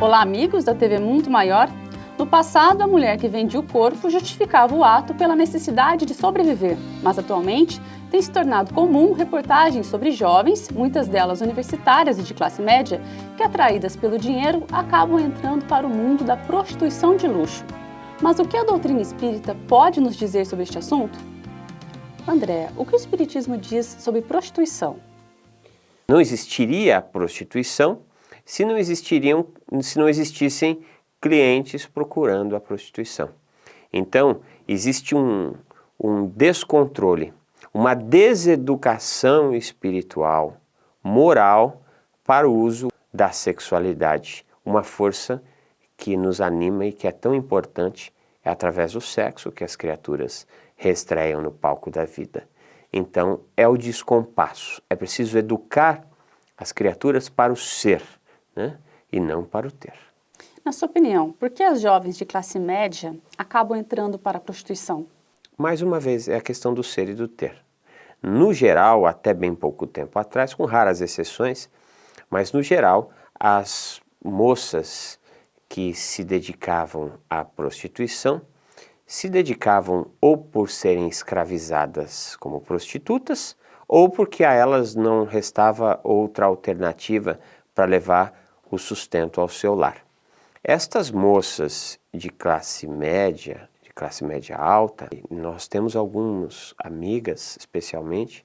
Olá, amigos da TV Muito Maior. No passado, a mulher que vendia o corpo justificava o ato pela necessidade de sobreviver, mas atualmente tem se tornado comum reportagens sobre jovens, muitas delas universitárias e de classe média, que atraídas pelo dinheiro acabam entrando para o mundo da prostituição de luxo. Mas o que a doutrina espírita pode nos dizer sobre este assunto? André, o que o Espiritismo diz sobre prostituição? Não existiria a prostituição se não existissem clientes procurando a prostituição. Então, existe um descontrole, uma deseducação espiritual, moral, para o uso da sexualidade. Uma força que nos anima e que é tão importante é através do sexo que as criaturas reestreiam no palco da vida. Então, é o descompasso. É preciso educar as criaturas para o ser, né? E não para o ter. Na sua opinião, por que as jovens de classe média acabam entrando para a prostituição? Mais uma vez, é a questão do ser e do ter. No geral, até bem pouco tempo atrás, com raras exceções, mas no geral, as moças que se dedicavam à prostituição se dedicavam ou por serem escravizadas como prostitutas, ou porque a elas não restava outra alternativa para levar o sustento ao seu lar. Estas moças de classe média alta, nós temos algumas amigas, especialmente,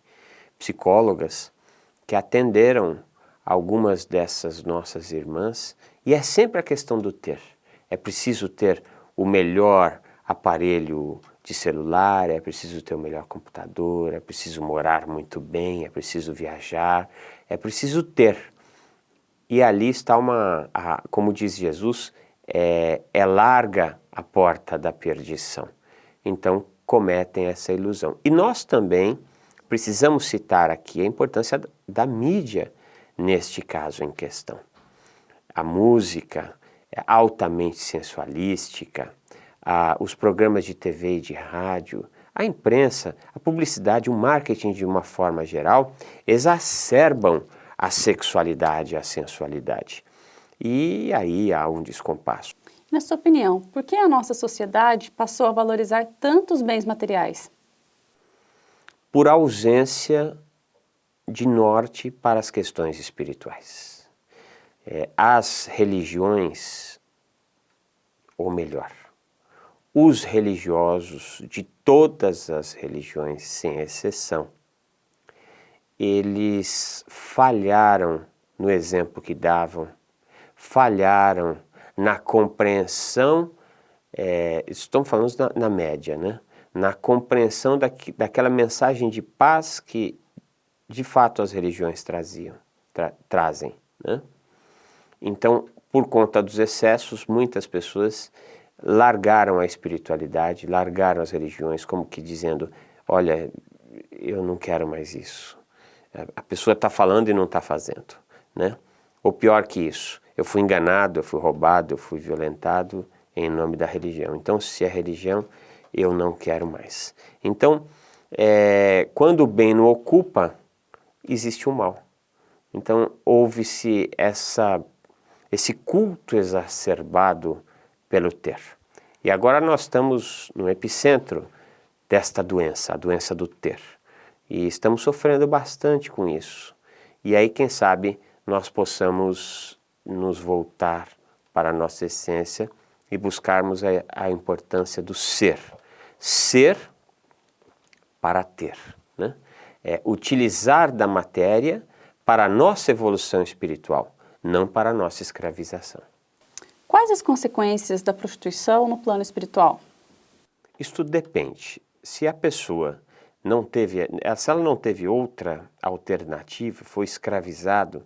psicólogas, que atenderam algumas dessas nossas irmãs, e é sempre a questão do ter. É preciso ter o melhor aparelho de celular, é preciso ter o melhor computador, é preciso morar muito bem, é preciso viajar, é preciso ter. E ali está como diz Jesus, é larga a porta da perdição. Então cometem essa ilusão. E nós também precisamos citar aqui a importância da mídia neste caso em questão. A música é altamente sensualística, os programas de TV e de rádio, a imprensa, a publicidade, o marketing de uma forma geral, exacerbam a sexualidade e a sensualidade. E aí há um descompasso. Na sua opinião, por que a nossa sociedade passou a valorizar tantos bens materiais? Por ausência de norte para as questões espirituais. As religiões, ou melhor, os religiosos de todas as religiões, sem exceção, eles falharam no exemplo que davam, falharam na compreensão, estamos falando na média, né? Na compreensão daquela mensagem de paz que de fato as religiões trazem, né? Então, por conta dos excessos, muitas pessoas largaram a espiritualidade, largaram as religiões, como que dizendo, olha, eu não quero mais isso. A pessoa está falando e não está fazendo, né? Ou pior que isso, eu fui enganado, eu fui roubado, eu fui violentado em nome da religião. Então, se é religião, eu não quero mais. Então, quando o bem não ocupa, existe o mal. Então, houve-se esse culto exacerbado pelo ter. E agora nós estamos no epicentro desta doença, a doença do ter. E estamos sofrendo bastante com isso. E aí, quem sabe, nós possamos nos voltar para a nossa essência e buscarmos a importância do ser. Ser para ter, né? Utilizar da matéria para a nossa evolução espiritual, não para a nossa escravização. Quais as consequências da prostituição no plano espiritual? Isso tudo depende. Se a pessoa se ela não teve outra alternativa, foi escravizada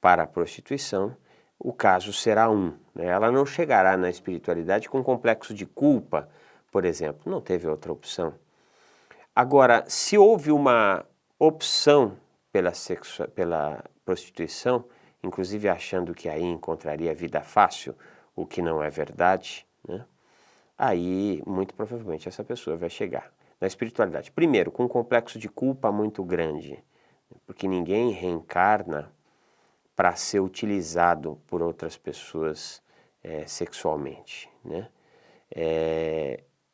para a prostituição, o caso será né? Ela não chegará na espiritualidade com complexo de culpa, por exemplo. Não teve outra opção. Agora, se houve uma opção pela prostituição, inclusive achando que aí encontraria vida fácil, o que não é verdade, né? Aí, muito provavelmente, essa pessoa vai chegar na espiritualidade. Primeiro, com um complexo de culpa muito grande, porque ninguém reencarna para ser utilizado por outras pessoas sexualmente, né?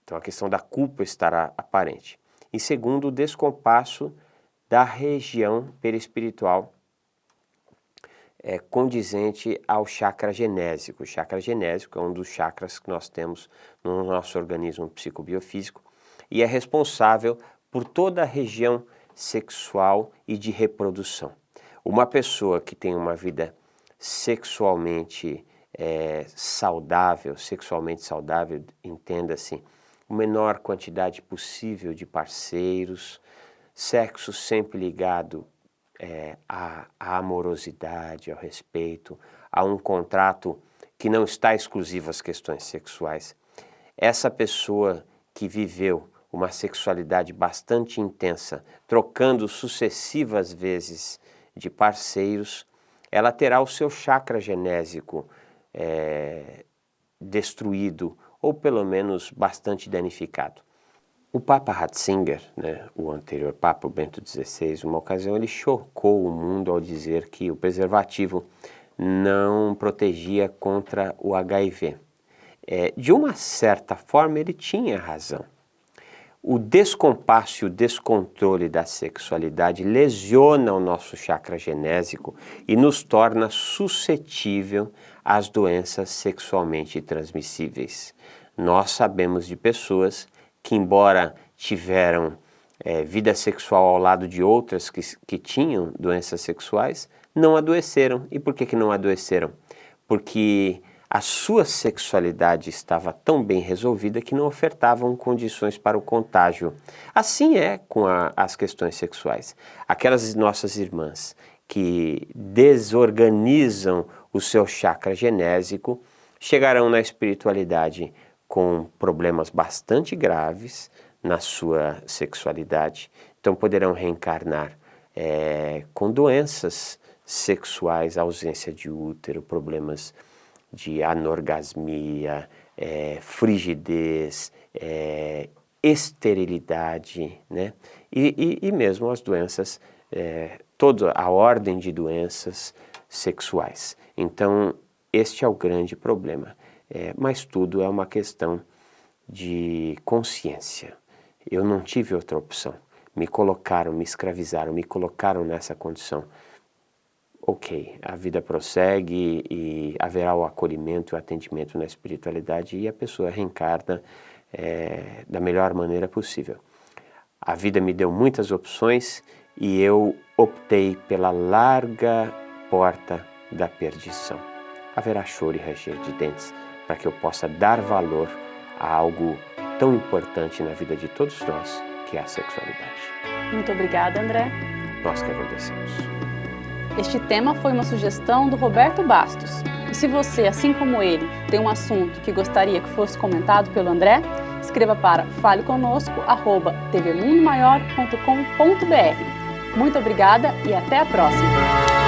Então a questão da culpa estará aparente. E segundo, o descompasso da região perispiritual condizente ao chakra genésico. O chakra genésico é um dos chakras que nós temos no nosso organismo psicobiofísico e é responsável por toda a região sexual e de reprodução. Uma pessoa que tem uma vida sexualmente saudável, entenda-se, a menor quantidade possível de parceiros, sexo sempre ligado à amorosidade, ao respeito, a um contrato que não está exclusivo às questões sexuais. Essa pessoa que viveu uma sexualidade bastante intensa, trocando sucessivas vezes de parceiros, ela terá o seu chakra genésico destruído ou pelo menos bastante danificado. O Papa Ratzinger, né, o anterior Papa, o Bento XVI, uma ocasião ele chocou o mundo ao dizer que o preservativo não protegia contra o HIV. De uma certa forma ele tinha razão. O descompasso e o descontrole da sexualidade lesiona o nosso chakra genésico e nos torna suscetível às doenças sexualmente transmissíveis. Nós sabemos de pessoas que, embora tiveram vida sexual ao lado de outras que tinham doenças sexuais, não adoeceram. E por que não adoeceram? Porque a sua sexualidade estava tão bem resolvida que não ofertavam condições para o contágio. Assim é com as questões sexuais. Aquelas nossas irmãs que desorganizam o seu chakra genésico chegarão na espiritualidade com problemas bastante graves na sua sexualidade, então poderão reencarnar com doenças sexuais, ausência de útero, problemas de anorgasmia, frigidez, esterilidade, né? E mesmo as doenças, toda a ordem de doenças sexuais. Então, este é o grande problema. Mas tudo é uma questão de consciência. Eu não tive outra opção. Me colocaram, me escravizaram, me colocaram nessa condição. Ok, a vida prossegue e haverá o acolhimento e o atendimento na espiritualidade e a pessoa reencarna da melhor maneira possível. A vida me deu muitas opções e eu optei pela larga porta da perdição. Haverá choro e ranger de dentes para que eu possa dar valor a algo tão importante na vida de todos nós, que é a sexualidade. Muito obrigada, André. Nós que agradecemos. Este tema foi uma sugestão do Roberto Bastos. E se você, assim como ele, tem um assunto que gostaria que fosse comentado pelo André, escreva para faleconosco@tvmundomaior.com.br. Muito obrigada e até a próxima!